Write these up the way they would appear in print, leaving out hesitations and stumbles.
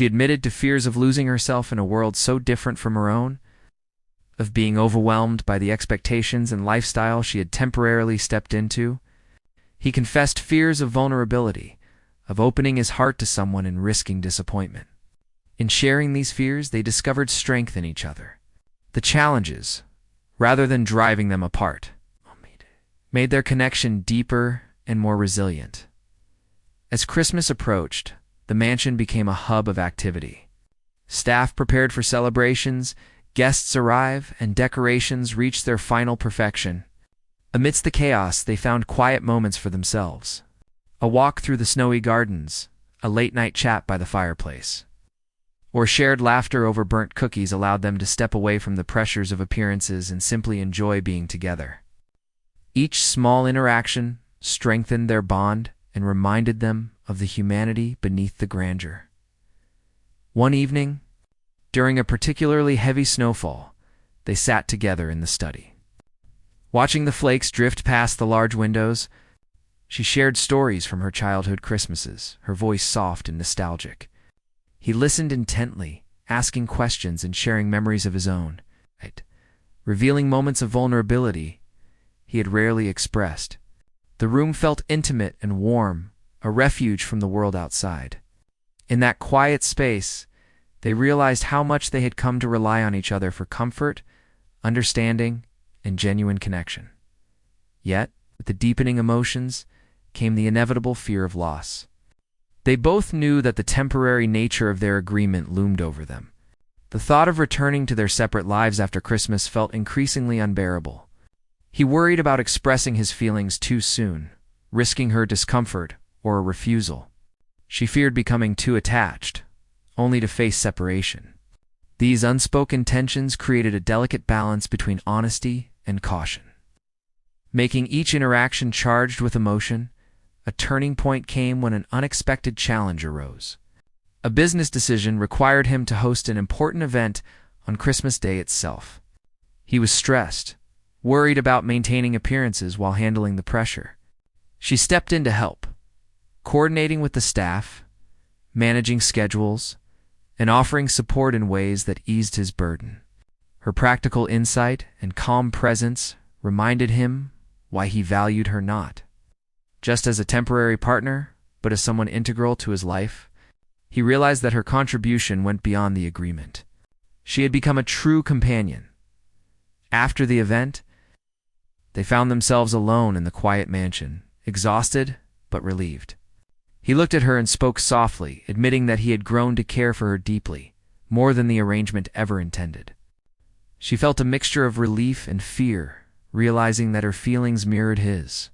She admitted to fears of losing herself in a world so different from her own, of being overwhelmed by the expectations and lifestyle she had temporarily stepped into. He confessed fears of vulnerability, of opening his heart to someone and risking disappointment. In sharing these fears, they discovered strength in each other. The challenges, rather than driving them apart, made their connection deeper and more resilient. As Christmas approached, the mansion became a hub of activity. Staff prepared for celebrations, guests arrived, and decorations reached their final perfection. Amidst the chaos, they found quiet moments for themselves. A walk through the snowy gardens, a late-night chat by the fireplace, or shared laughter over burnt cookies allowed them to step away from the pressures of appearances and simply enjoy being together. Each small interaction strengthened their bond and reminded them of the humanity beneath the grandeur. One evening, during a particularly heavy snowfall, they sat together in the study. Watching the flakes drift past the large windows, she shared stories from her childhood Christmases, her voice soft and nostalgic. He listened intently, asking questions and sharing memories of his own, revealing moments of vulnerability he had rarely expressed. The room felt intimate and warm, a refuge from the world outside. In that quiet space, they realized how much they had come to rely on each other for comfort, understanding, and genuine connection. Yet, with the deepening emotions, came the inevitable fear of loss. They both knew that the temporary nature of their agreement loomed over them. The thought of returning to their separate lives after Christmas felt increasingly unbearable. He worried about expressing his feelings too soon, risking her discomfort or a refusal. She feared becoming too attached, only to face separation. These unspoken tensions created a delicate balance between honesty and caution. Making each interaction charged with emotion, a turning point came when an unexpected challenge arose. A business decision required him to host an important event on Christmas Day itself. He was stressed, worried about maintaining appearances while handling the pressure. She stepped in to help, coordinating with the staff, managing schedules, and offering support in ways that eased his burden. Her practical insight and calm presence reminded him why he valued her not just as a temporary partner, but as someone integral to his life. He realized that her contribution went beyond the agreement. She had become a true companion. After the event, they found themselves alone in the quiet mansion, exhausted but relieved. He looked at her and spoke softly, admitting that he had grown to care for her deeply, more than the arrangement ever intended. She felt a mixture of relief and fear, realizing that her feelings mirrored his.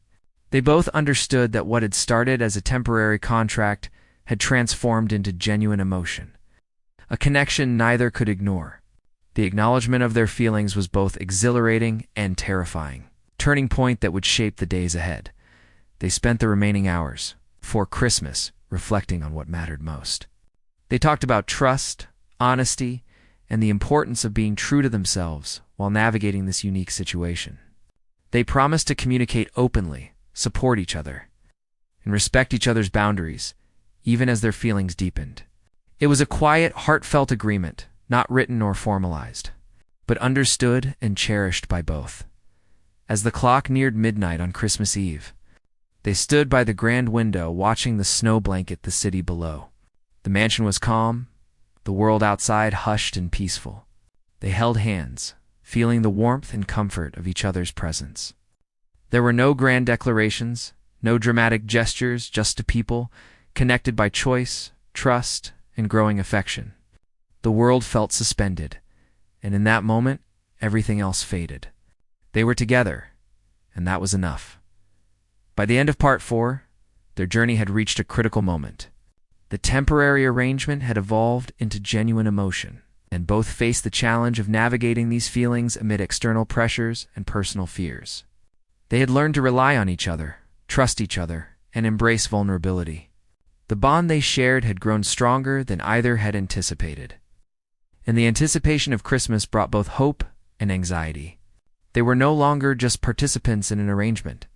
They both understood that what had started as a temporary contract had transformed into genuine emotion, a connection neither could ignore. The acknowledgement of their feelings was both exhilarating and terrifying, a turning point that would shape the days ahead. They spent the remaining hours, before Christmas, reflecting on what mattered most. They talked about trust, honesty, and the importance of being true to themselves while navigating this unique situation. They promised to communicate openly, support each other, and respect each other's boundaries, even as their feelings deepened. It was a quiet, heartfelt agreement, not written or formalized, but understood and cherished by both. As the clock neared midnight on Christmas Eve, they stood by the grand window watching the snow blanket the city below. The mansion was calm, the world outside hushed and peaceful. They held hands, feeling the warmth and comfort of each other's presence. There were no grand declarations, no dramatic gestures, just a people connected by choice, trust, and growing affection. The world felt suspended, and in that moment, everything else faded. They were together, and that was enough. By the end of Part 4, their journey had reached a critical moment. The temporary arrangement had evolved into genuine emotion, and both faced the challenge of navigating these feelings amid external pressures and personal fears. They had learned to rely on each other, trust each other, and embrace vulnerability. The bond they shared had grown stronger than either had anticipated. And the anticipation of Christmas brought both hope and anxiety. They were no longer just participants in an arrangement.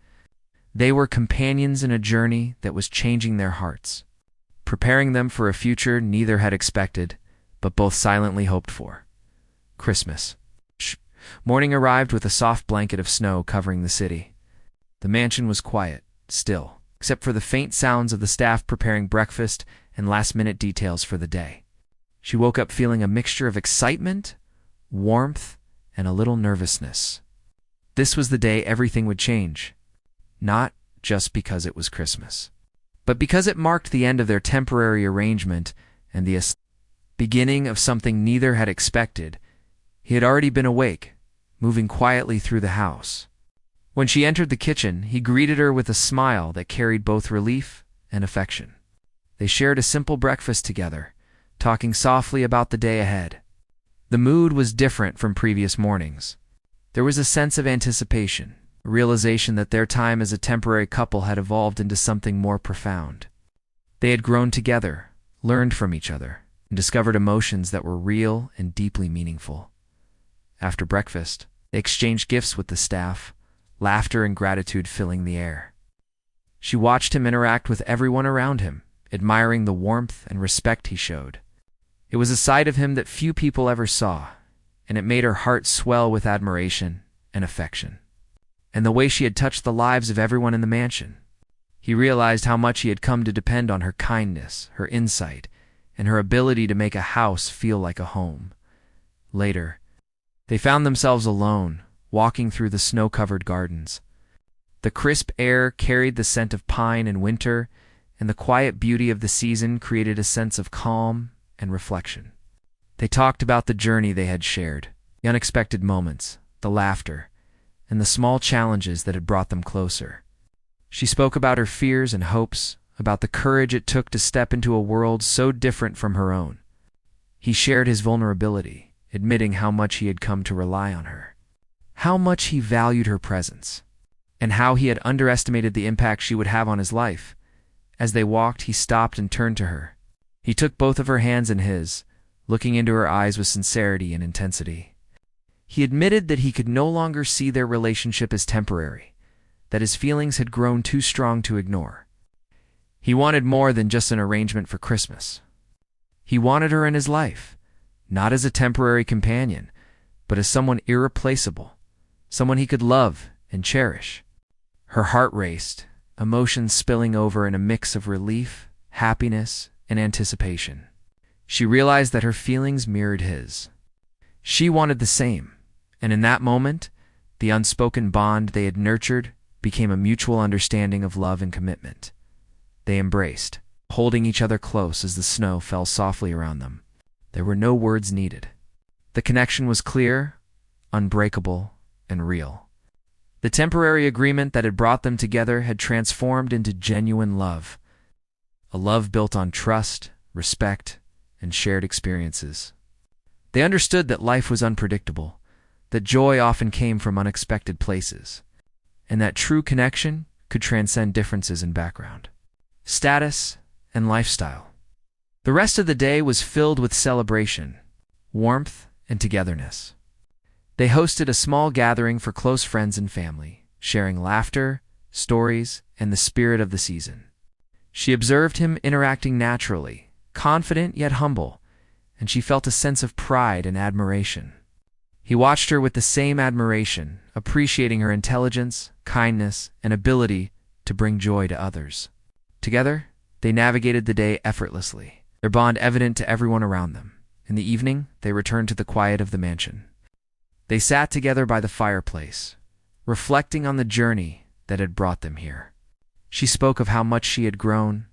They were companions in a journey that was changing their hearts. preparing them for a future neither had expected, but both silently hoped for. Christmas. Morning arrived with a soft blanket of snow covering the city. The mansion was quiet, still, except for the faint sounds of the staff preparing breakfast and last-minute details for the day. She woke up feeling a mixture of excitement, warmth, and a little nervousness. This was the day everything would change, not just because it was Christmas, but because it marked the end of their temporary arrangement and the beginning of something neither had expected. He had already been awake, moving quietly through the house. When she entered the kitchen, he greeted her with a smile that carried both relief and affection. They shared a simple breakfast together, talking softly about the day ahead. The mood was different from previous mornings. There was a sense of anticipation, a realization that their time as a temporary couple had evolved into something more profound. They had grown together, learned from each other, and discovered emotions that were real and deeply meaningful. After breakfast, they exchanged gifts with the staff, laughter and gratitude filling the air. She watched him interact with everyone around him, admiring the warmth and respect he showed. It was a side of him that few people ever saw, and it made her heart swell with admiration and affection. And the way she had touched the lives of everyone in the mansion. He realized how much he had come to depend on her kindness, her insight, and her ability to make a house feel like a home. Later, they found themselves alone, walking through the snow-covered gardens. The crisp air carried the scent of pine and winter, and the quiet beauty of the season created a sense of calm and reflection. They talked about the journey they had shared, the unexpected moments, the laughter, and the small challenges that had brought them closer. She spoke about her fears and hopes, about the courage it took to step into a world so different from her own. He shared his vulnerability, admitting how much he had come to rely on her, how much he valued her presence, and how he had underestimated the impact she would have on his life. As they walked, he stopped and turned to her. He took both of her hands in his, looking into her eyes with sincerity and intensity. He admitted that he could no longer see their relationship as temporary, that his feelings had grown too strong to ignore. He wanted more than just an arrangement for Christmas. He wanted her in his life, not as a temporary companion, but as someone irreplaceable, someone he could love and cherish. Her heart raced, emotions spilling over in a mix of relief, happiness, and anticipation. She realized that her feelings mirrored his. She wanted the same, and in that moment, the unspoken bond they had nurtured became a mutual understanding of love and commitment. They embraced, holding each other close as the snow fell softly around them. There were no words needed. The connection was clear, unbreakable, and real. The temporary agreement that had brought them together had transformed into genuine love, a love built on trust, respect, and shared experiences. They understood that life was unpredictable, that joy often came from unexpected places, and that true connection could transcend differences in background, status, and lifestyle. The rest of the day was filled with celebration, warmth, and togetherness. They hosted a small gathering for close friends and family, sharing laughter, stories, and the spirit of the season. She observed him interacting naturally, confident yet humble, and she felt a sense of pride and admiration. He watched her with the same admiration, appreciating her intelligence, kindness, and ability to bring joy to others. Together, they navigated the day effortlessly, their bond evident to everyone around them. In the evening, they returned to the quiet of the mansion. They sat together by the fireplace, reflecting on the journey that had brought them here. She spoke of how much she had grown,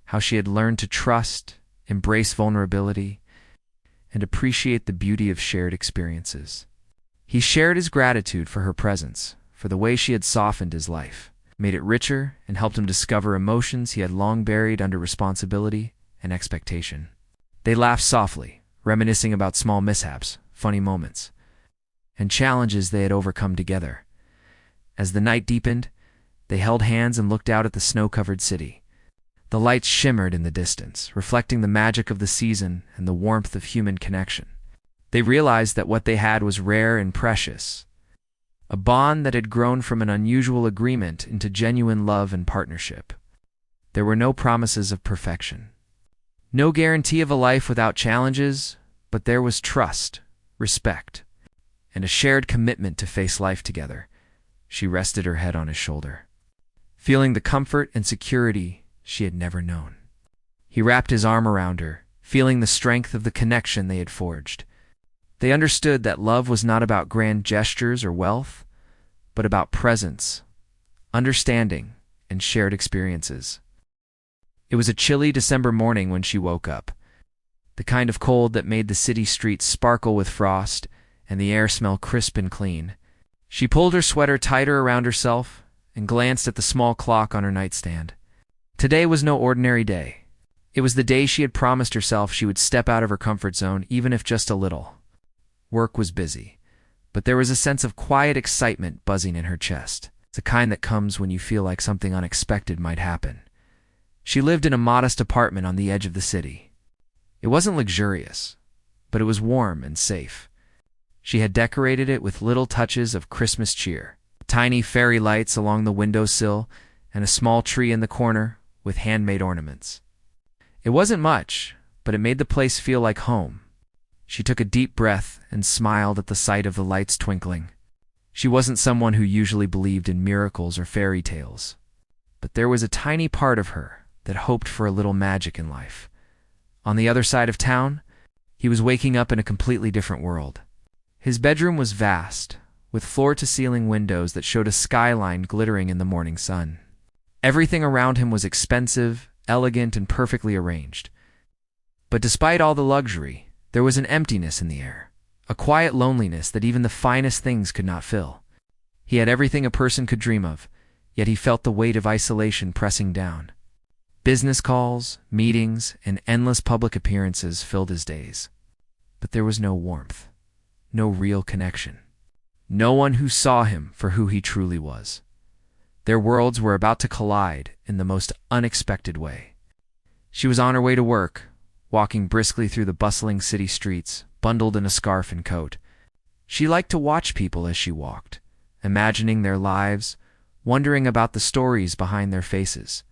how she had learned to trust, embrace vulnerability, and appreciate the beauty of shared experiences. He shared his gratitude for her presence, for the way she had softened his life, made it richer, and helped him discover emotions he had long buried under responsibility and expectation. They laughed softly, reminiscing about small mishaps, funny moments, and challenges they had overcome together. As the night deepened, they held hands and looked out at the snow-covered city. The lights shimmered in the distance, reflecting the magic of the season and the warmth of human connection. They realized that what they had was rare and precious, a bond that had grown from an unusual agreement into genuine love and partnership. There were no promises of perfection, No guarantee of a life without challenges, but there was trust, respect, and a shared commitment to face life together. She rested her head on his shoulder, feeling the comfort and security she had never known. He wrapped his arm around her, feeling the strength of the connection they had forged. They understood that love was not about grand gestures or wealth, but about presence, understanding, and shared experiences. It was a chilly December morning when she woke up, the kind of cold that made the city streets sparkle with frost and the air smell crisp and clean. She pulled her sweater tighter around herself and glanced at the small clock on her nightstand. Today was no ordinary day. It was the day she had promised herself she would step out of her comfort zone, even if just a little. Work was busy, but there was a sense of quiet excitement buzzing in her chest, the kind that comes when you feel like something unexpected might happen. She lived in a modest apartment on the edge of the city. It wasn't luxurious, but it was warm and safe. She had decorated it with little touches of Christmas cheer, tiny fairy lights along the windowsill and a small tree in the corner with handmade ornaments. It wasn't much, but it made the place feel like home. She took a deep breath and smiled at the sight of the lights twinkling. She wasn't someone who usually believed in miracles or fairy tales, but there was a tiny part of her that hoped for a little magic in life. On the other side of town, he was waking up in a completely different world. His bedroom was vast, with floor-to-ceiling windows that showed a skyline glittering in the morning sun. Everything around him was expensive, elegant, and perfectly arranged. But despite all the luxury, there was an emptiness in the air, a quiet loneliness that even the finest things could not fill. He had everything a person could dream of, yet he felt the weight of isolation pressing down. Business calls, meetings, and endless public appearances filled his days. But there was no warmth, no real connection. No one who saw him for who he truly was. Their worlds were about to collide in the most unexpected way. She was on her way to work, walking briskly through the bustling city streets, bundled in a scarf and coat. She liked to watch people as she walked, imagining their lives, wondering about the stories behind their faces.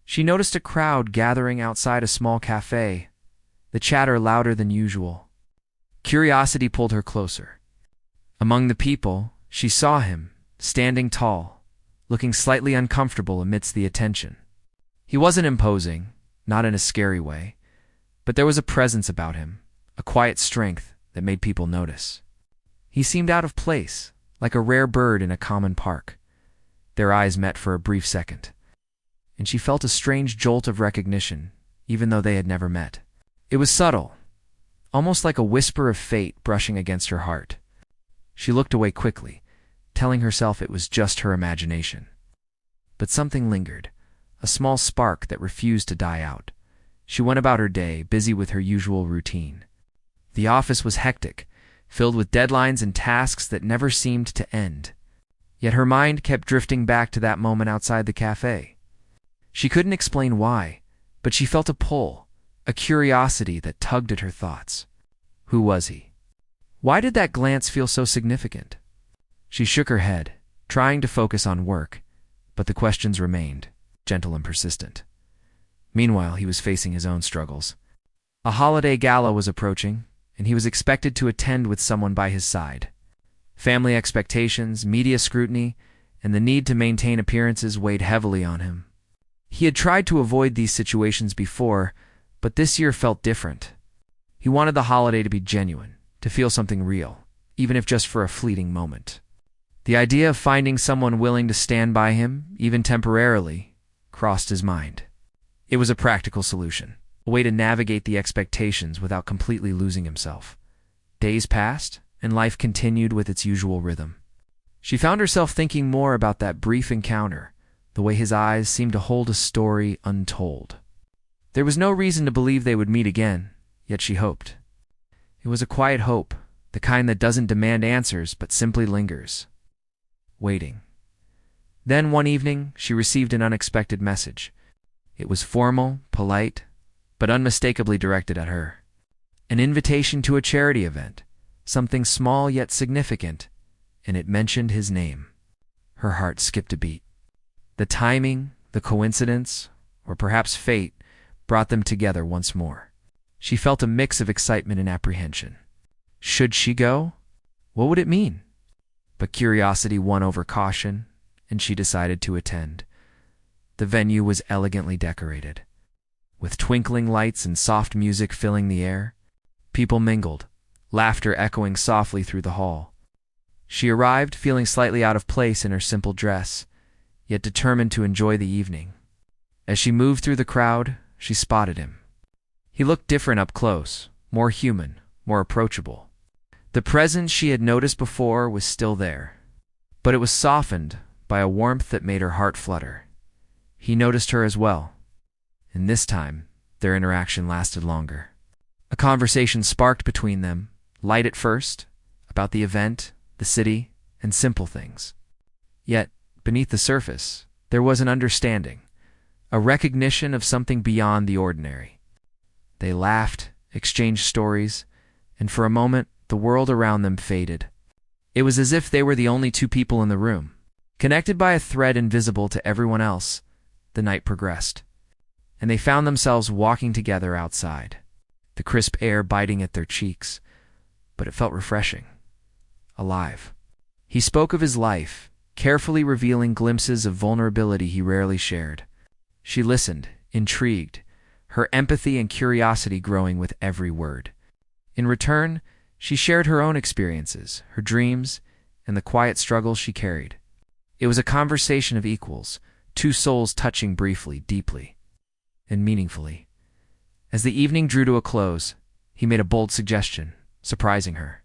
She noticed a crowd gathering outside a small cafe, the chatter louder than usual. Curiosity pulled her closer. Among the people, she saw him, standing tall, looking slightly uncomfortable amidst the attention. He wasn't imposing, not in a scary way, but there was a presence about him, a quiet strength that made people notice. He seemed out of place, like a rare bird in a common park. Their eyes met for a brief second, and she felt a strange jolt of recognition, even though they had never met. It was subtle, almost like a whisper of fate brushing against her heart. She looked away quickly, telling herself it was just her imagination. But something lingered, a small spark that refused to die out. She went about her day, busy with her usual routine. The office was hectic, filled with deadlines and tasks that never seemed to end. Yet her mind kept drifting back to that moment outside the cafe. She couldn't explain why, but she felt a pull, a curiosity that tugged at her thoughts. Who was he? Why did that glance feel so significant? She shook her head, trying to focus on work, but the questions remained, gentle and persistent. Meanwhile, he was facing his own struggles. A holiday gala was approaching, and he was expected to attend with someone by his side. Family expectations, media scrutiny, and the need to maintain appearances weighed heavily on him. He had tried to avoid these situations before, but this year felt different. He wanted the holiday to be genuine, to feel something real, even if just for a fleeting moment. The idea of finding someone willing to stand by him, even temporarily, crossed his mind. It was a practical solution, a way to navigate the expectations without completely losing himself. Days passed, and life continued with its usual rhythm. She found herself thinking more about that brief encounter, the way his eyes seemed to hold a story untold. There was no reason to believe they would meet again, yet she hoped. It was a quiet hope, the kind that doesn't demand answers but simply lingers, waiting. Then one evening, she received an unexpected message. It was formal, polite, but unmistakably directed at her. An invitation to a charity event, something small yet significant, and it mentioned his name. Her heart skipped a beat. The timing, the coincidence, or perhaps fate, brought them together once more. She felt a mix of excitement and apprehension. Should she go? What would it mean? But curiosity won over caution, and she decided to attend. The venue was elegantly decorated, with twinkling lights and soft music filling the air. People mingled, laughter echoing softly through the hall. She arrived feeling slightly out of place in her simple dress, yet determined to enjoy the evening. As she moved through the crowd, she spotted him. He looked different up close, more human, more approachable. The presence she had noticed before was still there, but it was softened by a warmth that made her heart flutter. He noticed her as well, and this time their interaction lasted longer. A conversation sparked between them, light at first, about the event, the city, and simple things. Yet, beneath the surface, there was an understanding, a recognition of something beyond the ordinary. They laughed, exchanged stories, and for a moment, the world around them faded. It was as if they were the only two people in the room. Connected by a thread invisible to everyone else, the night progressed, and they found themselves walking together outside, the crisp air biting at their cheeks, but it felt refreshing, alive. He spoke of his life, carefully revealing glimpses of vulnerability he rarely shared. She listened, intrigued, her empathy and curiosity growing with every word. In return, she shared her own experiences, her dreams, and the quiet struggles she carried. It was a conversation of equals, two souls touching briefly, deeply, and meaningfully. As the evening drew to a close, he made a bold suggestion, surprising her.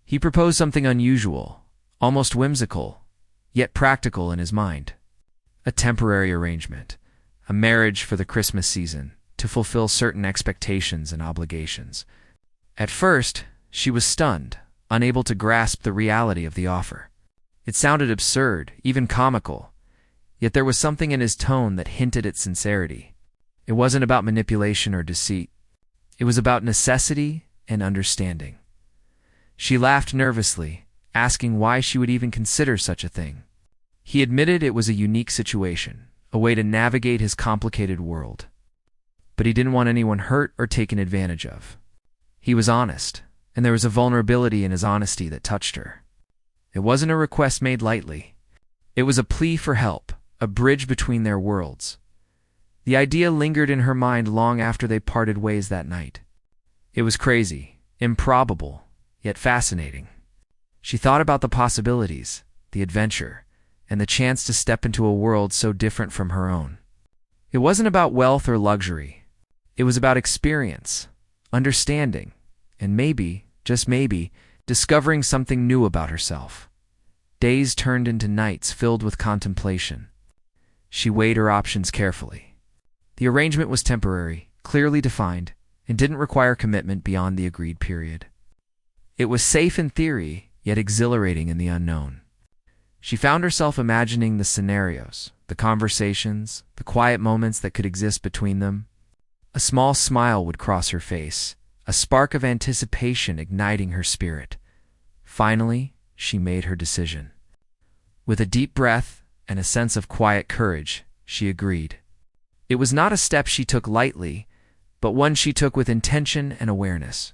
He proposed something unusual, almost whimsical, yet practical in his mind. A temporary arrangement, a marriage for the Christmas season, to fulfill certain expectations and obligations. At first, she was stunned, unable to grasp the reality of the offer. It sounded absurd, even comical, yet there was something in his tone that hinted at sincerity. It wasn't about manipulation or deceit. It was about necessity and understanding. She laughed nervously, asking why she would even consider such a thing. He admitted it was a unique situation, a way to navigate his complicated world. But he didn't want anyone hurt or taken advantage of. He was honest, and there was a vulnerability in his honesty that touched her. It wasn't a request made lightly. It was a plea for help, a bridge between their worlds. The idea lingered in her mind long after they parted ways that night. It was crazy, improbable, yet fascinating. She thought about the possibilities, the adventure, and the chance to step into a world so different from her own. It wasn't about wealth or luxury. It was about experience, understanding, and maybe, just maybe, discovering something new about herself. Days turned into nights filled with contemplation. She weighed her options carefully. The arrangement was temporary, clearly defined, and didn't require commitment beyond the agreed period. It was safe in theory, yet exhilarating in the unknown. She found herself imagining the scenarios, the conversations, the quiet moments that could exist between them. A small smile would cross her face, a spark of anticipation igniting her spirit. Finally, she made her decision. With a deep breath and a sense of quiet courage, she agreed. It was not a step she took lightly, but one she took with intention and awareness.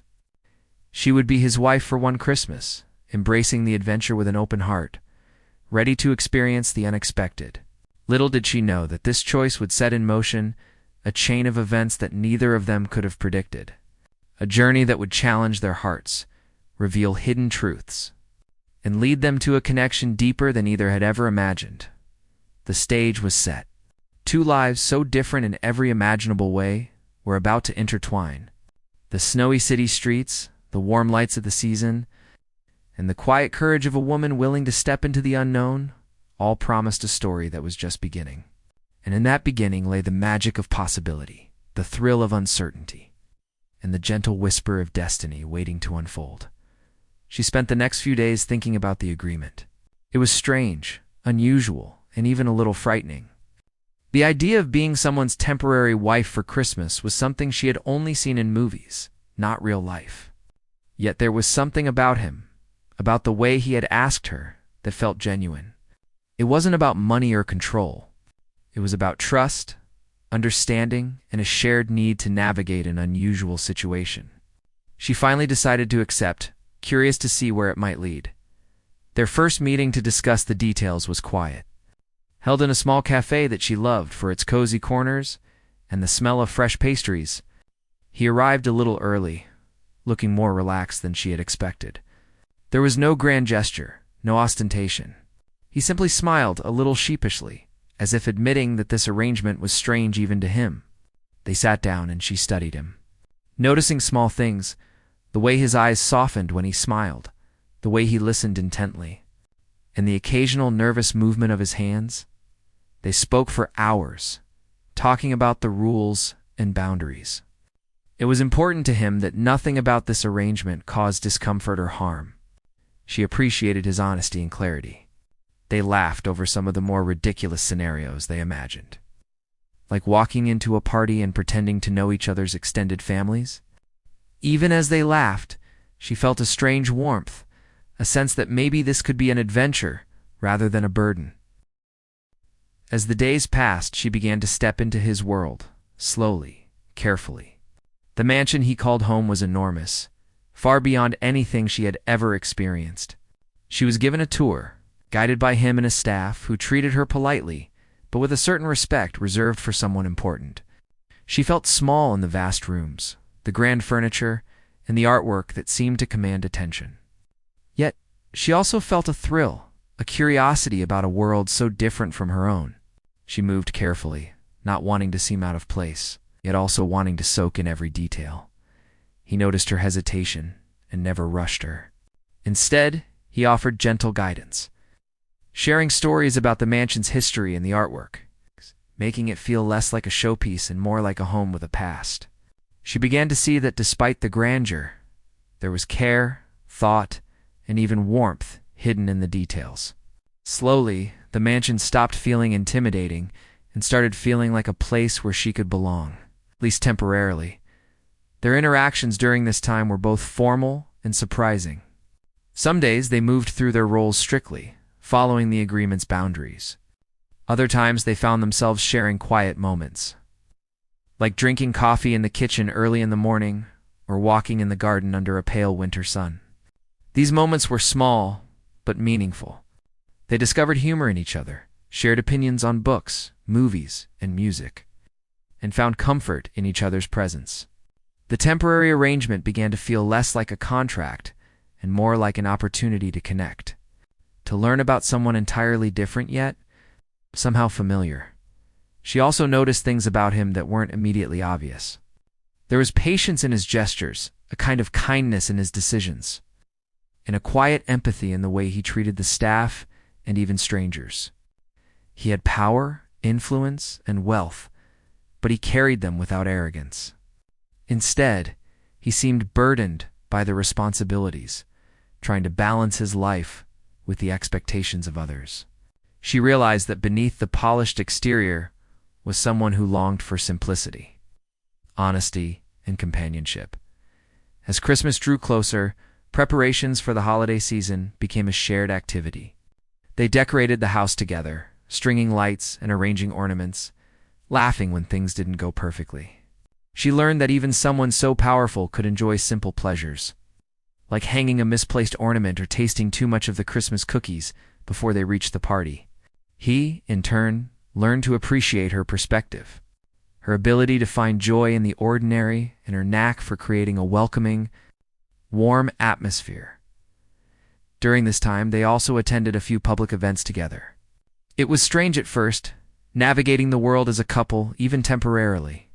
She would be his wife for one Christmas, embracing the adventure with an open heart, ready to experience the unexpected. Little did she know that this choice would set in motion a chain of events that neither of them could have predicted. A journey that would challenge their hearts, reveal hidden truths, and lead them to a connection deeper than either had ever imagined. The stage was set. Two lives so different in every imaginable way were about to intertwine. The snowy city streets, the warm lights of the season, and the quiet courage of a woman willing to step into the unknown, all promised a story that was just beginning. And in that beginning lay the magic of possibility, the thrill of uncertainty, and the gentle whisper of destiny waiting to unfold. She spent the next few days thinking about the agreement. It was strange, unusual, and even a little frightening. The idea of being someone's temporary wife for Christmas was something she had only seen in movies, not real life. Yet there was something about him, about the way he had asked her, that felt genuine. It wasn't about money or control. It was about trust, understanding, and a shared need to navigate an unusual situation. She finally decided to accept, curious to see where it might lead. Their first meeting to discuss the details was quiet, held in a small cafe that she loved for its cozy corners and the smell of fresh pastries. He arrived a little early, looking more relaxed than she had expected. There was no grand gesture, no ostentation. He simply smiled a little sheepishly, as if admitting that this arrangement was strange even to him. They sat down and she studied him, noticing small things, the way his eyes softened when he smiled, the way he listened intently, and the occasional nervous movement of his hands. They spoke for hours, talking about the rules and boundaries. It was important to him that nothing about this arrangement caused discomfort or harm. She appreciated his honesty and clarity. They laughed over some of the more ridiculous scenarios they imagined, like walking into a party and pretending to know each other's extended families. Even as they laughed, she felt a strange warmth, a sense that maybe this could be an adventure rather than a burden. As the days passed, she began to step into his world, slowly, carefully. The mansion he called home was enormous, far beyond anything she had ever experienced. She was given a tour, guided by him and a staff who treated her politely, but with a certain respect reserved for someone important. She felt small in the vast rooms, the grand furniture, and the artwork that seemed to command attention. Yet, she also felt a thrill, a curiosity about a world so different from her own. She moved carefully, not wanting to seem out of place, yet also wanting to soak in every detail. He noticed her hesitation and never rushed her. Instead, he offered gentle guidance, sharing stories about the mansion's history and the artwork, making it feel less like a showpiece and more like a home with a past. She began to see that despite the grandeur, there was care, thought, and even warmth hidden in the details. Slowly, the mansion stopped feeling intimidating and started feeling like a place where she could belong, at least temporarily. Their interactions during this time were both formal and surprising. Some days they moved through their roles strictly, following the agreement's boundaries. Other times they found themselves sharing quiet moments, like drinking coffee in the kitchen early in the morning or walking in the garden under a pale winter sun. These moments were small, but meaningful. They discovered humor in each other, shared opinions on books, movies, and music, and found comfort in each other's presence. The temporary arrangement began to feel less like a contract and more like an opportunity to connect, to learn about someone entirely different yet somehow familiar. She also noticed things about him that weren't immediately obvious. There was patience in his gestures, a kind of kindness in his decisions, and a quiet empathy in the way he treated the staff and even strangers. He had power, influence, and wealth, but he carried them without arrogance. Instead, he seemed burdened by the responsibilities, trying to balance his life with the expectations of others. She realized that beneath the polished exterior was someone who longed for simplicity, honesty, and companionship. As Christmas drew closer, preparations for the holiday season became a shared activity. They decorated the house together, stringing lights and arranging ornaments, laughing when things didn't go perfectly. She learned that even someone so powerful could enjoy simple pleasures, like hanging a misplaced ornament or tasting too much of the Christmas cookies before they reached the party. He, in turn, learned to appreciate her perspective, her ability to find joy in the ordinary, and her knack for creating a welcoming, warm atmosphere. During this time, they also attended a few public events together. It was strange at first, navigating the world as a couple, even temporarily.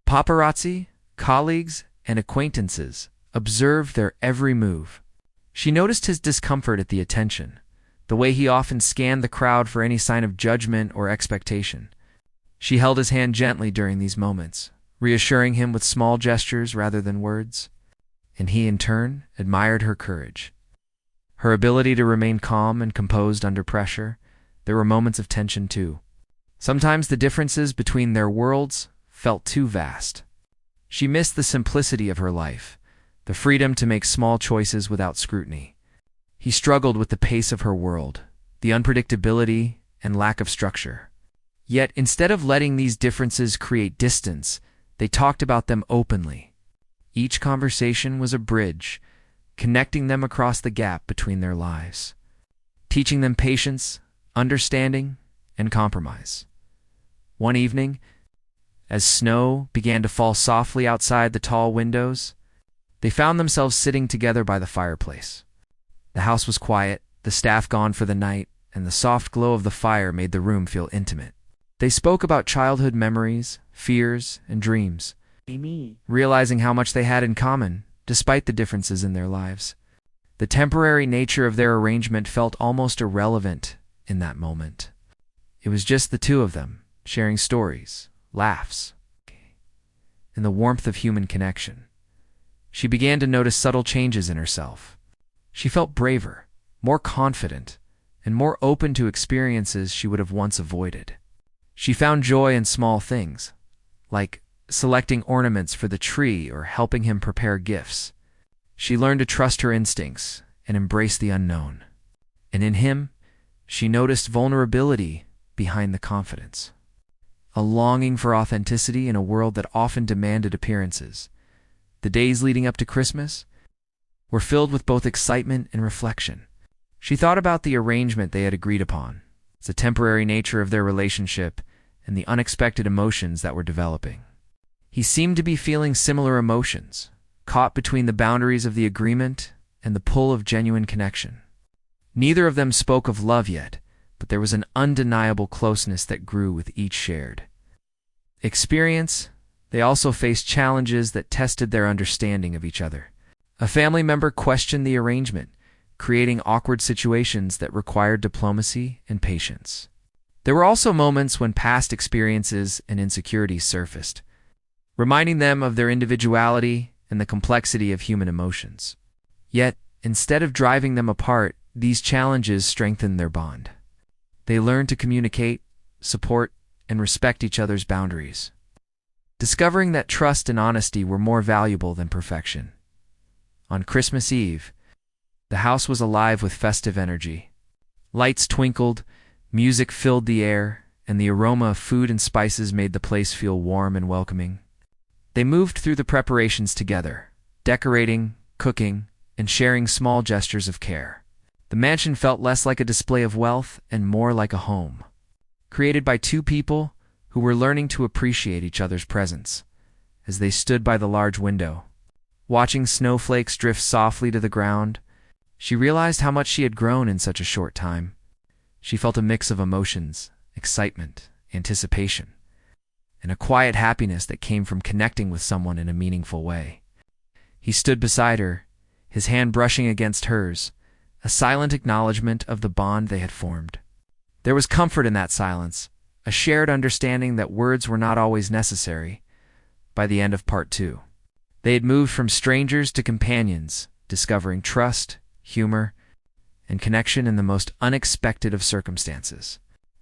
Paparazzi, colleagues, and acquaintances observed their every move. She noticed his discomfort at the attention, the way he often scanned the crowd for any sign of judgment or expectation. She held his hand gently during these moments, reassuring him with small gestures rather than words, and he, in turn, admired her courage, her ability to remain calm and composed under pressure. There were moments of tension, too. Sometimes the differences between their worlds felt too vast. She missed the simplicity of her life, the freedom to make small choices without scrutiny. He struggled with the pace of her world, the unpredictability and lack of structure. Yet, instead of letting these differences create distance, they talked about them openly. Each conversation was a bridge, connecting them across the gap between their lives, teaching them patience, understanding, and compromise. One evening, as snow began to fall softly outside the tall windows, they found themselves sitting together by the fireplace. The house was quiet, the staff gone for the night, and the soft glow of the fire made the room feel intimate. They spoke about childhood memories, fears, and dreams, realizing how much they had in common, despite the differences in their lives. The temporary nature of their arrangement felt almost irrelevant in that moment. It was just the two of them, sharing stories, laughs, and the warmth of human connection. She began to notice subtle changes in herself. She felt braver, more confident, and more open to experiences she would have once avoided. She found joy in small things, like selecting ornaments for the tree or helping him prepare gifts. She learned to trust her instincts and embrace the unknown. And in him, she noticed vulnerability behind the confidence, a longing for authenticity in a world that often demanded appearances. The days leading up to Christmas were filled with both excitement and reflection. She thought about the arrangement they had agreed upon, the temporary nature of their relationship, and the unexpected emotions that were developing. He seemed to be feeling similar emotions, caught between the boundaries of the agreement and the pull of genuine connection. Neither of them spoke of love yet, but there was an undeniable closeness that grew with each shared experience. They also faced challenges that tested their understanding of each other. A family member questioned the arrangement, creating awkward situations that required diplomacy and patience. There were also moments when past experiences and insecurities surfaced, reminding them of their individuality and the complexity of human emotions. Yet, instead of driving them apart, these challenges strengthened their bond. They learned to communicate, support, and respect each other's boundaries, discovering that trust and honesty were more valuable than perfection. On Christmas Eve, the house was alive with festive energy. Lights twinkled, music filled the air, and the aroma of food and spices made the place feel warm and welcoming. They moved through the preparations together, decorating, cooking, and sharing small gestures of care. The mansion felt less like a display of wealth and more like a home, created by two people who were learning to appreciate each other's presence. As they stood by the large window, watching snowflakes drift softly to the ground, she realized how much she had grown in such a short time. She felt a mix of emotions, excitement, anticipation, and a quiet happiness that came from connecting with someone in a meaningful way. He stood beside her, his hand brushing against hers, a silent acknowledgement of the bond they had formed. There was comfort in that silence, a shared understanding that words were not always necessary. By the end of part 2, they had moved from strangers to companions, discovering trust, humor, and connection in the most unexpected of circumstances.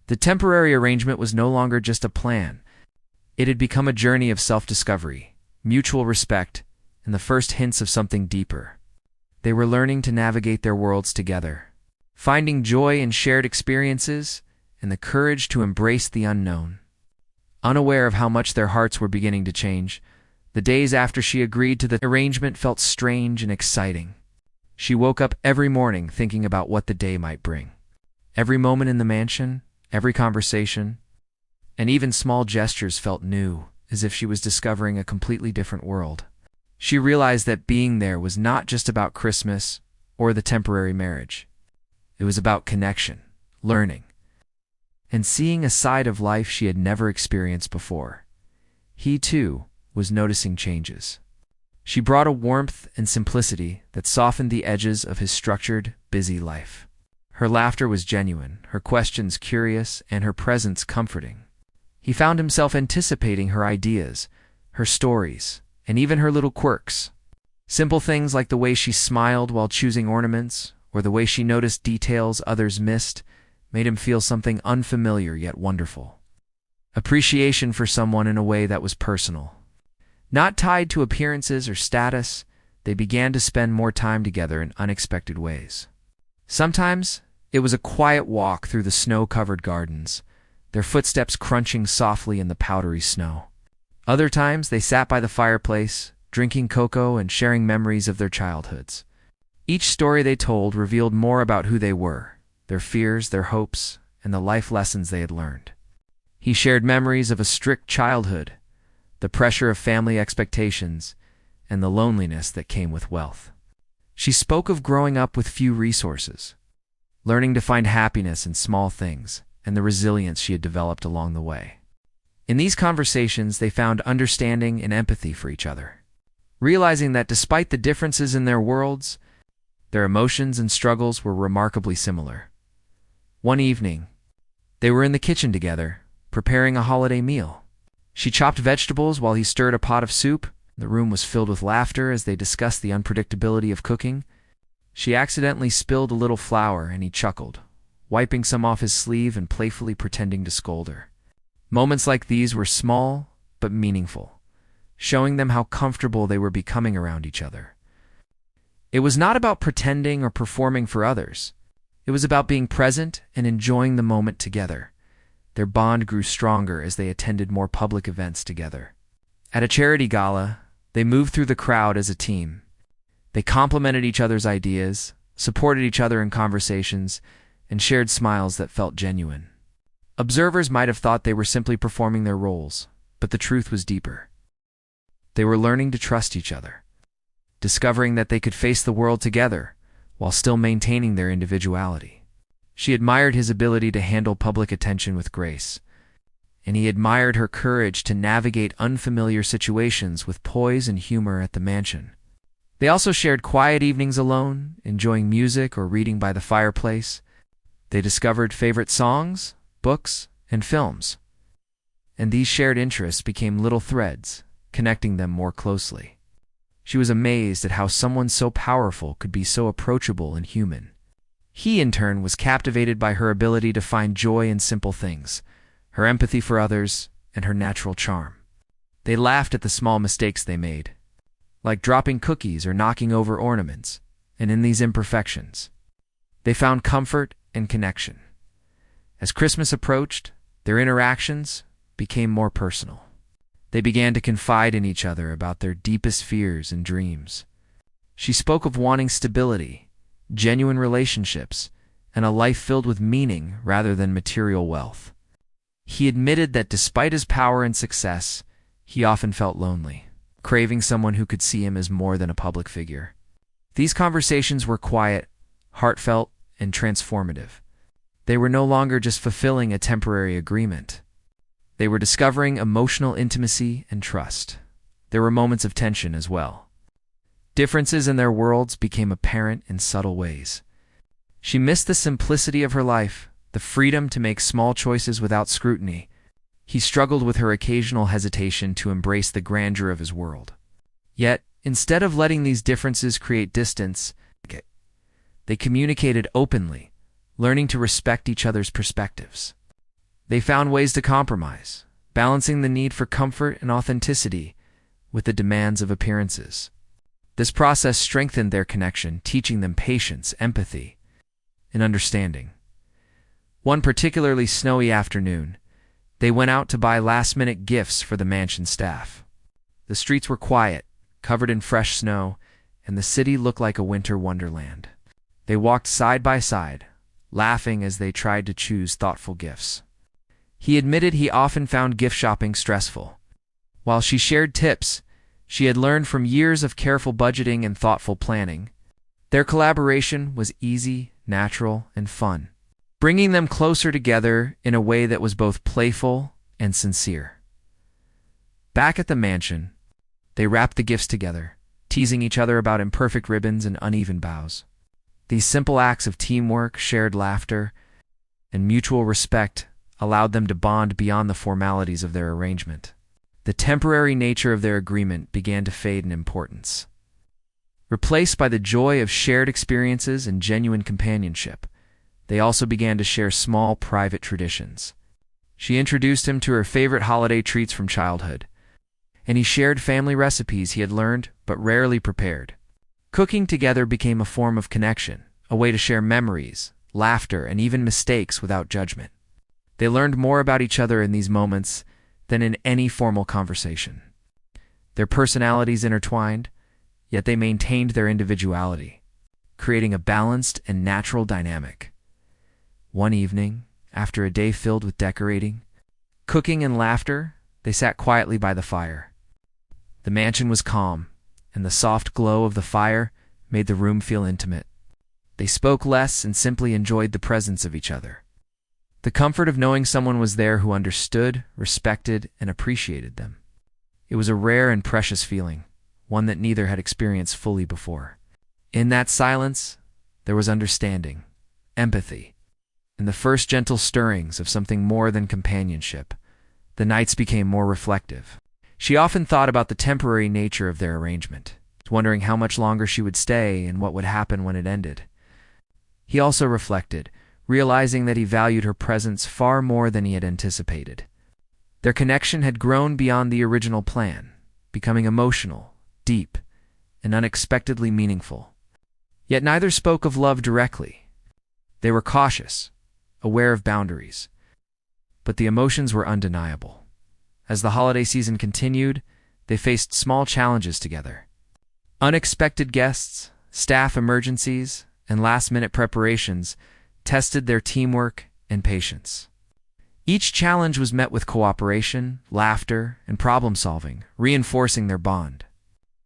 The temporary arrangement was no longer just a plan. It had become a journey of self-discovery, mutual respect, and the first hints of something deeper. They were learning to navigate their worlds together, finding joy in shared experiences and the courage to embrace the unknown. Unaware of how much their hearts were beginning to change, the days after she agreed to the arrangement felt strange and exciting. She woke up every morning thinking about what the day might bring. Every moment in the mansion, every conversation, and even small gestures felt new, as if she was discovering a completely different world. She realized that being there was not just about Christmas or the temporary marriage. It was about connection, learning, and seeing a side of life she had never experienced before. He, too, was noticing changes. She brought a warmth and simplicity that softened the edges of his structured, busy life. Her laughter was genuine, her questions curious, and her presence comforting. He found himself anticipating her ideas, her stories, and even her little quirks. Simple things like the way she smiled while choosing ornaments, or the way she noticed details others missed, made him feel something unfamiliar yet wonderful. Appreciation for someone in a way that was personal. Not tied to appearances or status, they began to spend more time together in unexpected ways. Sometimes, it was a quiet walk through the snow-covered gardens, their footsteps crunching softly in the powdery snow. Other times, they sat by the fireplace, drinking cocoa and sharing memories of their childhoods. Each story they told revealed more about who they were, their fears, their hopes, and the life lessons they had learned. He shared memories of a strict childhood, the pressure of family expectations, and the loneliness that came with wealth. She spoke of growing up with few resources, learning to find happiness in small things, and the resilience she had developed along the way. In these conversations, they found understanding and empathy for each other, realizing that despite the differences in their worlds, their emotions and struggles were remarkably similar. One evening, they were in the kitchen together, preparing a holiday meal. She chopped vegetables while he stirred a pot of soup. The room was filled with laughter as they discussed the unpredictability of cooking. She accidentally spilled a little flour and he chuckled, wiping some off his sleeve and playfully pretending to scold her. Moments like these were small but meaningful, showing them how comfortable they were becoming around each other. It was not about pretending or performing for others. It was about being present and enjoying the moment together. Their bond grew stronger as they attended more public events together. At a charity gala, they moved through the crowd as a team. They complimented each other's ideas, supported each other in conversations, and shared smiles that felt genuine. Observers might have thought they were simply performing their roles, but the truth was deeper. They were learning to trust each other, discovering that they could face the world together while still maintaining their individuality. She admired his ability to handle public attention with grace, and he admired her courage to navigate unfamiliar situations with poise and humor at the mansion. They also shared quiet evenings alone, enjoying music or reading by the fireplace. They discovered favorite songs, books, and films, and these shared interests became little threads, connecting them more closely. She was amazed at how someone so powerful could be so approachable and human. He, in turn, was captivated by her ability to find joy in simple things, her empathy for others, and her natural charm. They laughed at the small mistakes they made, like dropping cookies or knocking over ornaments, and in these imperfections, they found comfort and connection. As Christmas approached, their interactions became more personal. They began to confide in each other about their deepest fears and dreams. She spoke of wanting stability, genuine relationships, and a life filled with meaning rather than material wealth. He admitted that despite his power and success, he often felt lonely, craving someone who could see him as more than a public figure. These conversations were quiet, heartfelt, and transformative. They were no longer just fulfilling a temporary agreement. They were discovering emotional intimacy and trust. There were moments of tension as well. Differences in their worlds became apparent in subtle ways. She missed the simplicity of her life, the freedom to make small choices without scrutiny. He struggled with her occasional hesitation to embrace the grandeur of his world. Yet, instead of letting these differences create distance, they communicated openly, learning to respect each other's perspectives. They found ways to compromise, balancing the need for comfort and authenticity with the demands of appearances. This process strengthened their connection, teaching them patience, empathy, and understanding. One particularly snowy afternoon, they went out to buy last-minute gifts for the mansion staff. The streets were quiet, covered in fresh snow, and the city looked like a winter wonderland. They walked side by side, laughing as they tried to choose thoughtful gifts. He admitted he often found gift shopping stressful. While she shared tips she had learned from years of careful budgeting and thoughtful planning, their collaboration was easy, natural, and fun, bringing them closer together in a way that was both playful and sincere. Back at the mansion, they wrapped the gifts together, teasing each other about imperfect ribbons and uneven bows. These simple acts of teamwork, shared laughter, and mutual respect allowed them to bond beyond the formalities of their arrangement. The temporary nature of their agreement began to fade in importance. Replaced by the joy of shared experiences and genuine companionship, they also began to share small, private traditions. She introduced him to her favorite holiday treats from childhood, and he shared family recipes he had learned but rarely prepared. Cooking together became a form of connection, a way to share memories, laughter, and even mistakes without judgment. They learned more about each other in these moments than in any formal conversation. Their personalities intertwined, yet they maintained their individuality, creating a balanced and natural dynamic. One evening, after a day filled with decorating, cooking, and laughter, they sat quietly by the fire. The mansion was calm, and the soft glow of the fire made the room feel intimate. They spoke less and simply enjoyed the presence of each other. The comfort of knowing someone was there who understood, respected, and appreciated them. It was a rare and precious feeling, one that neither had experienced fully before. In that silence, there was understanding, empathy, and the first gentle stirrings of something more than companionship. The nights became more reflective. She often thought about the temporary nature of their arrangement, wondering how much longer she would stay and what would happen when it ended. He also reflected, realizing that he valued her presence far more than he had anticipated. Their connection had grown beyond the original plan, becoming emotional, deep, and unexpectedly meaningful. Yet neither spoke of love directly. They were cautious, aware of boundaries, but the emotions were undeniable. As the holiday season continued, they faced small challenges together. Unexpected guests, staff emergencies, and last-minute preparations tested their teamwork and patience. Each challenge was met with cooperation, laughter, and problem-solving, reinforcing their bond.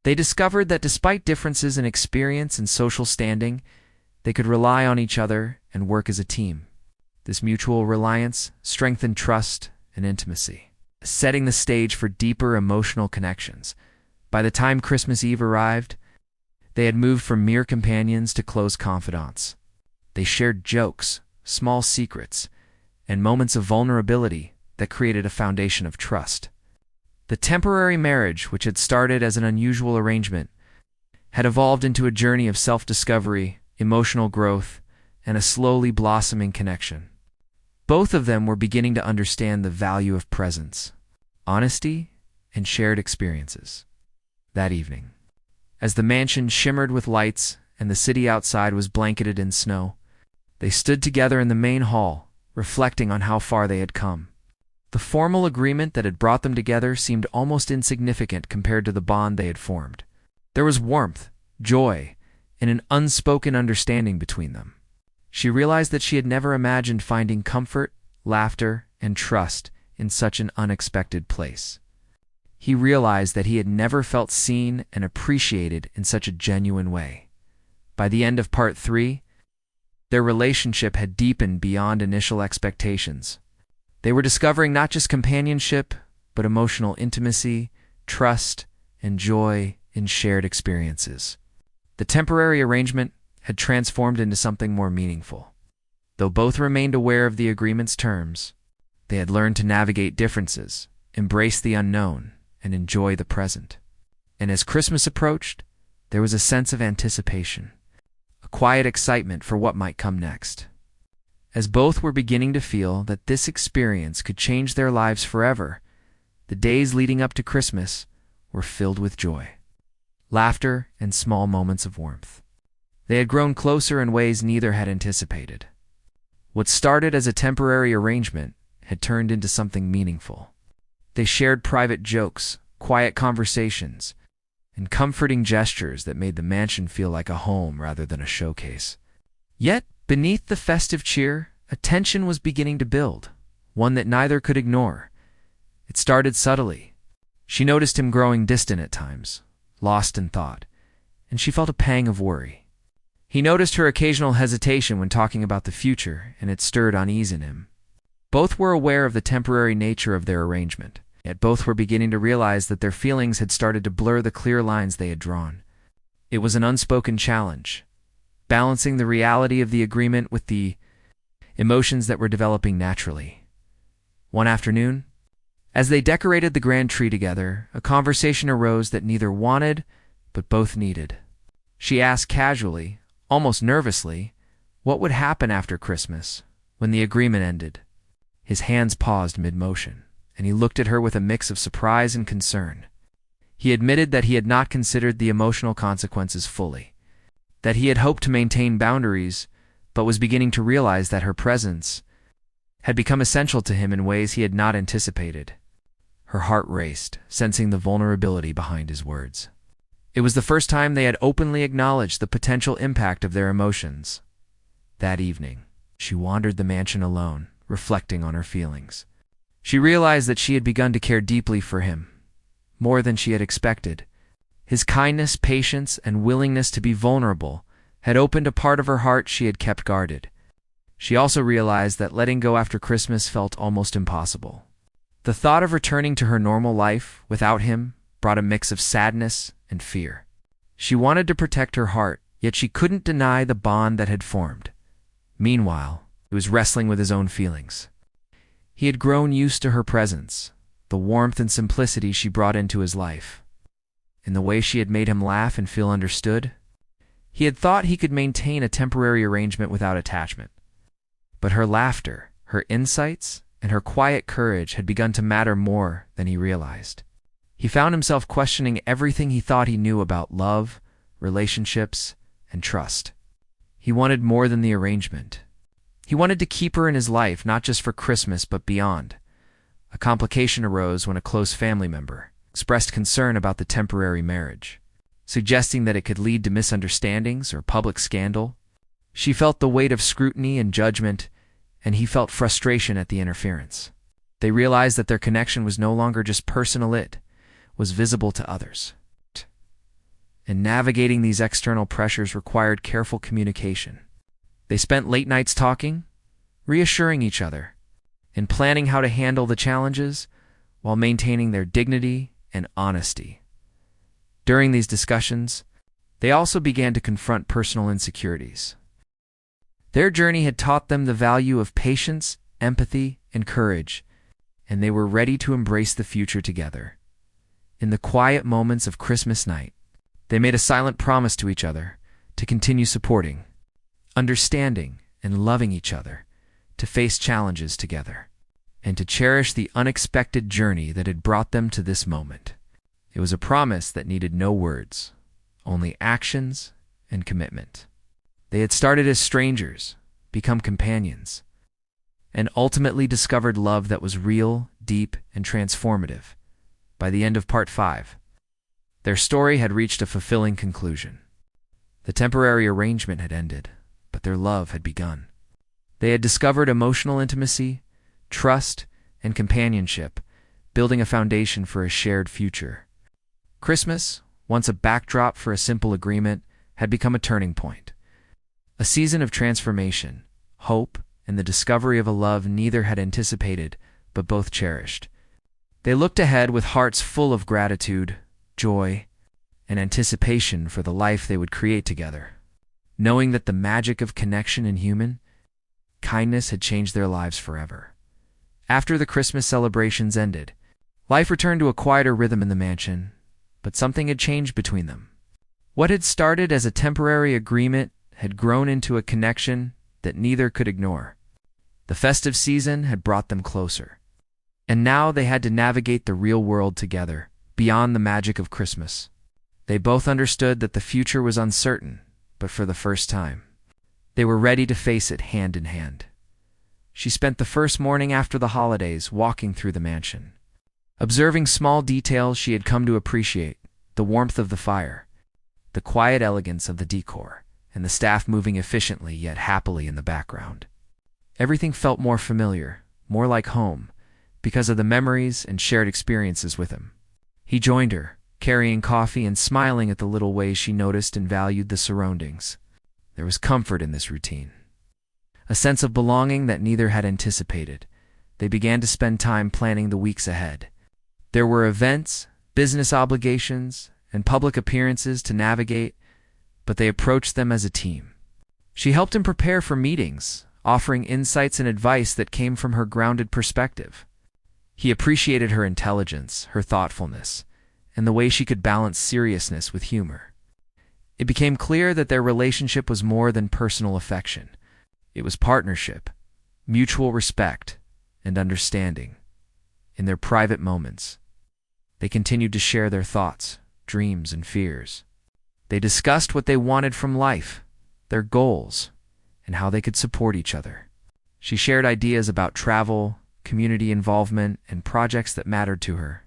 They discovered that despite differences in experience and social standing, they could rely on each other and work as a team. This mutual reliance strengthened trust and intimacy, setting the stage for deeper emotional connections. By the time Christmas Eve arrived, they had moved from mere companions to close confidants. They shared jokes, small secrets, and moments of vulnerability that created a foundation of trust. The temporary marriage, which had started as an unusual arrangement, had evolved into a journey of self-discovery, emotional growth, and a slowly blossoming connection. Both of them were beginning to understand the value of presence, honesty, and shared experiences. That evening, as the mansion shimmered with lights and the city outside was blanketed in snow, they stood together in the main hall, reflecting on how far they had come. The formal agreement that had brought them together seemed almost insignificant compared to the bond they had formed. There was warmth, joy, and an unspoken understanding between them. She realized that she had never imagined finding comfort, laughter, and trust in such an unexpected place. He realized that he had never felt seen and appreciated in such a genuine way. By the end of part 3, their relationship had deepened beyond initial expectations. They were discovering not just companionship, but emotional intimacy, trust, and joy in shared experiences. The temporary arrangement had transformed into something more meaningful. Though both remained aware of the agreement's terms, they had learned to navigate differences, embrace the unknown, and enjoy the present. And as Christmas approached, there was a sense of anticipation, a quiet excitement for what might come next. As both were beginning to feel that this experience could change their lives forever, the days leading up to Christmas were filled with joy, laughter, and small moments of warmth. They had grown closer in ways neither had anticipated. What started as a temporary arrangement had turned into something meaningful. They shared private jokes, quiet conversations, and comforting gestures that made the mansion feel like a home rather than a showcase. Yet, beneath the festive cheer, a tension was beginning to build, one that neither could ignore. It started subtly. She noticed him growing distant at times, lost in thought, and she felt a pang of worry. He noticed her occasional hesitation when talking about the future, and it stirred unease in him. Both were aware of the temporary nature of their arrangement, yet both were beginning to realize that their feelings had started to blur the clear lines they had drawn. It was an unspoken challenge, balancing the reality of the agreement with the emotions that were developing naturally. One afternoon, as they decorated the grand tree together, a conversation arose that neither wanted but both needed. She asked casually, almost nervously, what would happen after Christmas, when the agreement ended. His hands paused mid-motion, and he looked at her with a mix of surprise and concern. He admitted that he had not considered the emotional consequences fully, that he had hoped to maintain boundaries, but was beginning to realize that her presence had become essential to him in ways he had not anticipated. Her heart raced, sensing the vulnerability behind his words. It was the first time they had openly acknowledged the potential impact of their emotions. That evening, she wandered the mansion alone, reflecting on her feelings. She realized that she had begun to care deeply for him, more than she had expected. His kindness, patience, and willingness to be vulnerable had opened a part of her heart she had kept guarded. She also realized that letting go after Christmas felt almost impossible. The thought of returning to her normal life without him brought a mix of sadness and fear. She wanted to protect her heart, yet she couldn't deny the bond that had formed. Meanwhile, he was wrestling with his own feelings. He had grown used to her presence, the warmth and simplicity she brought into his life, and the way she had made him laugh and feel understood. He had thought he could maintain a temporary arrangement without attachment. But her laughter, her insights, and her quiet courage had begun to matter more than he realized. He found himself questioning everything he thought he knew about love, relationships, and trust. He wanted more than the arrangement. He wanted to keep her in his life, not just for Christmas, but beyond. A complication arose when a close family member expressed concern about the temporary marriage, suggesting that it could lead to misunderstandings or public scandal. She felt the weight of scrutiny and judgment, and he felt frustration at the interference. They realized that their connection was no longer just personal, it was visible to others. And navigating these external pressures required careful communication. They spent late nights talking, reassuring each other, and planning how to handle the challenges while maintaining their dignity and honesty. During these discussions, they also began to confront personal insecurities. Their journey had taught them the value of patience, empathy, and courage, and they were ready to embrace the future together. In the quiet moments of Christmas night, they made a silent promise to each other to continue supporting, understanding, and loving each other, to face challenges together, and to cherish the unexpected journey that had brought them to this moment. It was a promise that needed no words, only actions and commitment. They had started as strangers, become companions, and ultimately discovered love that was real, deep, and transformative. By the end of Part 5, their story had reached a fulfilling conclusion. The temporary arrangement had ended, but their love had begun. They had discovered emotional intimacy, trust, and companionship, building a foundation for a shared future. Christmas, once a backdrop for a simple agreement, had become a turning point. A season of transformation, hope, and the discovery of a love neither had anticipated, but both cherished. They looked ahead with hearts full of gratitude, joy, and anticipation for the life they would create together, knowing that the magic of connection and human kindness had changed their lives forever. After the Christmas celebrations ended, life returned to a quieter rhythm in the mansion, but something had changed between them. What had started as a temporary agreement had grown into a connection that neither could ignore. The festive season had brought them closer, and now they had to navigate the real world together, beyond the magic of Christmas. They both understood that the future was uncertain, but for the first time, they were ready to face it hand in hand. She spent the first morning after the holidays walking through the mansion, observing small details she had come to appreciate: the warmth of the fire, the quiet elegance of the decor, and the staff moving efficiently yet happily in the background. Everything felt more familiar, more like home, because of the memories and shared experiences with him. He joined her, carrying coffee and smiling at the little ways she noticed and valued the surroundings. There was comfort in this routine, a sense of belonging that neither had anticipated. They began to spend time planning the weeks ahead. There were events, business obligations, and public appearances to navigate, but they approached them as a team. She helped him prepare for meetings, offering insights and advice that came from her grounded perspective. He appreciated her intelligence, her thoughtfulness, and the way she could balance seriousness with humor. It became clear that their relationship was more than personal affection. It was partnership, mutual respect, and understanding. In their private moments, they continued to share their thoughts, dreams, and fears. They discussed what they wanted from life, their goals, and how they could support each other. She shared ideas about travel, community involvement, and projects that mattered to her.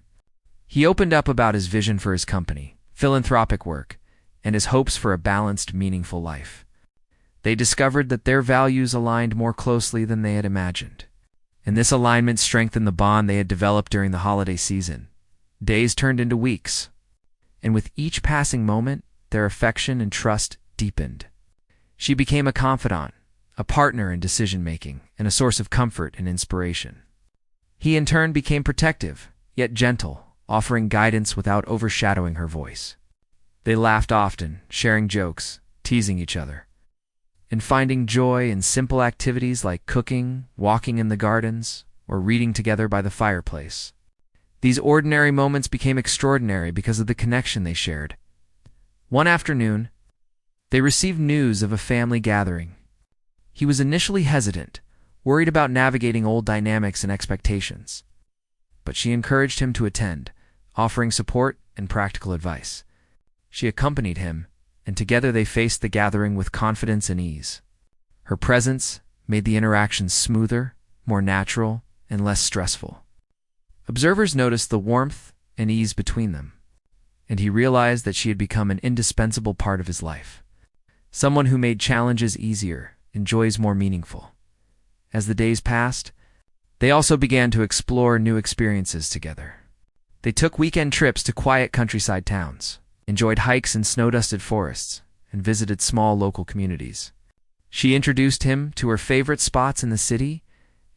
He opened up about his vision for his company, philanthropic work, and his hopes for a balanced, meaningful life. They discovered that their values aligned more closely than they had imagined, and this alignment strengthened the bond they had developed during the holiday season. Days turned into weeks, and with each passing moment, their affection and trust deepened. She became a confidant, a partner in decision-making, and a source of comfort and inspiration. He in turn became protective, yet gentle, offering guidance without overshadowing her voice. They laughed often, sharing jokes, teasing each other, and finding joy in simple activities like cooking, walking in the gardens, or reading together by the fireplace. These ordinary moments became extraordinary because of the connection they shared. One afternoon, they received news of a family gathering. He was initially hesitant, worried about navigating old dynamics and expectations. But she encouraged him to attend, offering support and practical advice. She accompanied him, and together they faced the gathering with confidence and ease. Her presence made the interactions smoother, more natural, and less stressful. Observers noticed the warmth and ease between them, and he realized that she had become an indispensable part of his life. Someone who made challenges easier and joys more meaningful. As the days passed, they also began to explore new experiences together. They took weekend trips to quiet countryside towns, enjoyed hikes in snow-dusted forests, and visited small local communities. She introduced him to her favorite spots in the city,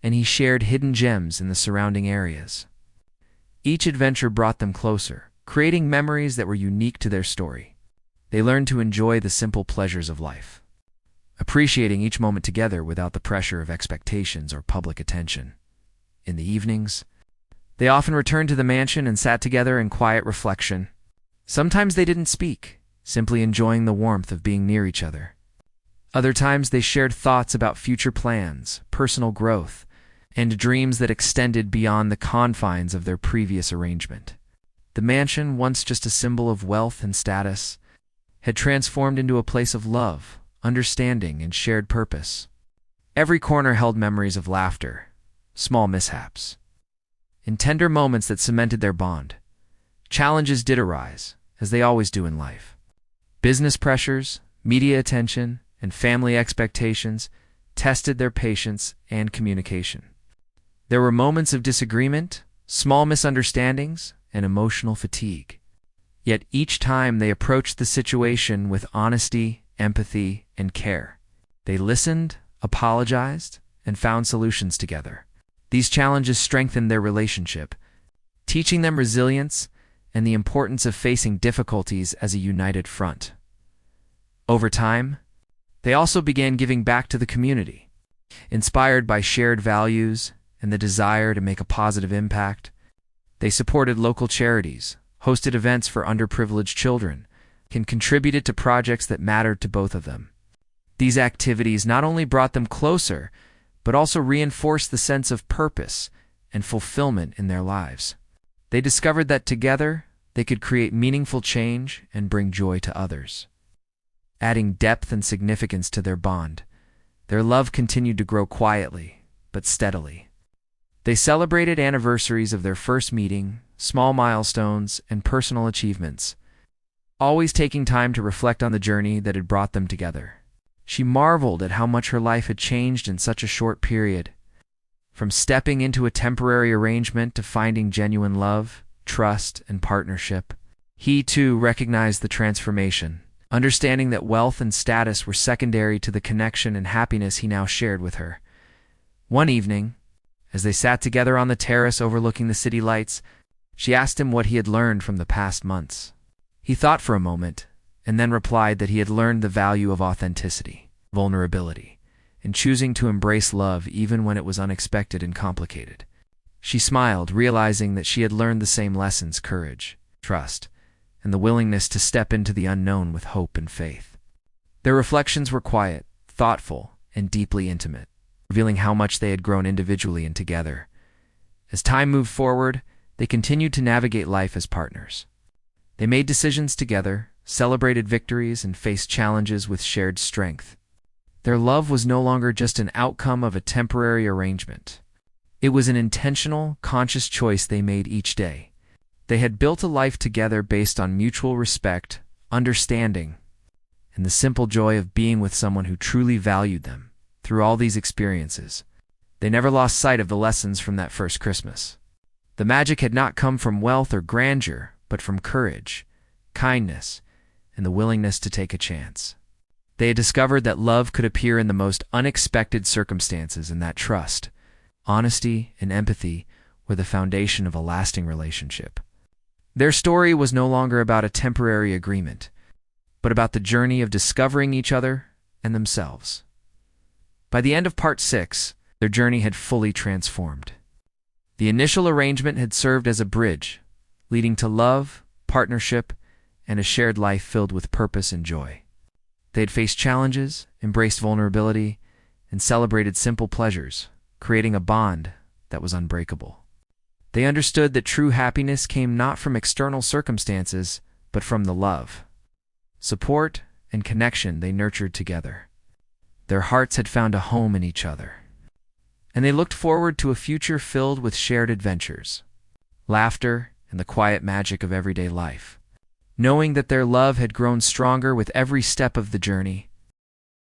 and he shared hidden gems in the surrounding areas. Each adventure brought them closer, creating memories that were unique to their story. They learned to enjoy the simple pleasures of life, appreciating each moment together without the pressure of expectations or public attention. In the evenings, they often returned to the mansion and sat together in quiet reflection. Sometimes they didn't speak, simply enjoying the warmth of being near each other. Other times they shared thoughts about future plans, personal growth, and dreams that extended beyond the confines of their previous arrangement. The mansion, once just a symbol of wealth and status, had transformed into a place of love, understanding, and shared purpose. Every corner held memories of laughter, small mishaps, and tender moments that cemented their bond. Challenges did arise, as they always do in life. Business pressures, media attention, and family expectations tested their patience and communication. There were moments of disagreement, small misunderstandings, and emotional fatigue. Yet each time they approached the situation with honesty, empathy, and care. They listened, apologized, and found solutions together. These challenges strengthened their relationship, teaching them resilience and the importance of facing difficulties as a united front. Over time, they also began giving back to the community. Inspired by shared values and the desire to make a positive impact, they supported local charities, hosted events for underprivileged children, and contributed to projects that mattered to both of them. These activities not only brought them closer, but also reinforced the sense of purpose and fulfillment in their lives. They discovered that together, they could create meaningful change and bring joy to others. Adding depth and significance to their bond, their love continued to grow quietly, but steadily. They celebrated anniversaries of their first meeting, small milestones, and personal achievements, always taking time to reflect on the journey that had brought them together. She marveled at how much her life had changed in such a short period. From stepping into a temporary arrangement to finding genuine love, trust, and partnership, he too recognized the transformation, understanding that wealth and status were secondary to the connection and happiness he now shared with her. One evening, as they sat together on the terrace overlooking the city lights, she asked him what he had learned from the past months. He thought for a moment, and then replied that he had learned the value of authenticity, vulnerability, and choosing to embrace love even when it was unexpected and complicated. She smiled, realizing that she had learned the same lessons: courage, trust, and the willingness to step into the unknown with hope and faith. Their reflections were quiet, thoughtful, and deeply intimate, revealing how much they had grown individually and together. As time moved forward, they continued to navigate life as partners. They made decisions together, celebrated victories, and faced challenges with shared strength. Their love was no longer just an outcome of a temporary arrangement. It was an intentional, conscious choice they made each day. They had built a life together based on mutual respect, understanding, and the simple joy of being with someone who truly valued them. Through all these experiences, they never lost sight of the lessons from that first Christmas. The magic had not come from wealth or grandeur, but from courage, kindness, and the willingness to take a chance. They had discovered that love could appear in the most unexpected circumstances, and that trust, honesty, and empathy were the foundation of a lasting relationship. Their story was no longer about a temporary agreement, but about the journey of discovering each other and themselves. By the end of Part 6, their journey had fully transformed. The initial arrangement had served as a bridge, leading to love, partnership, and a shared life filled with purpose and joy. They had faced challenges, embraced vulnerability, and celebrated simple pleasures, creating a bond that was unbreakable. They understood that true happiness came not from external circumstances, but from the love, support, and connection they nurtured together. Their hearts had found a home in each other, and they looked forward to a future filled with shared adventures, laughter, and the quiet magic of everyday life. Knowing that their love had grown stronger with every step of the journey,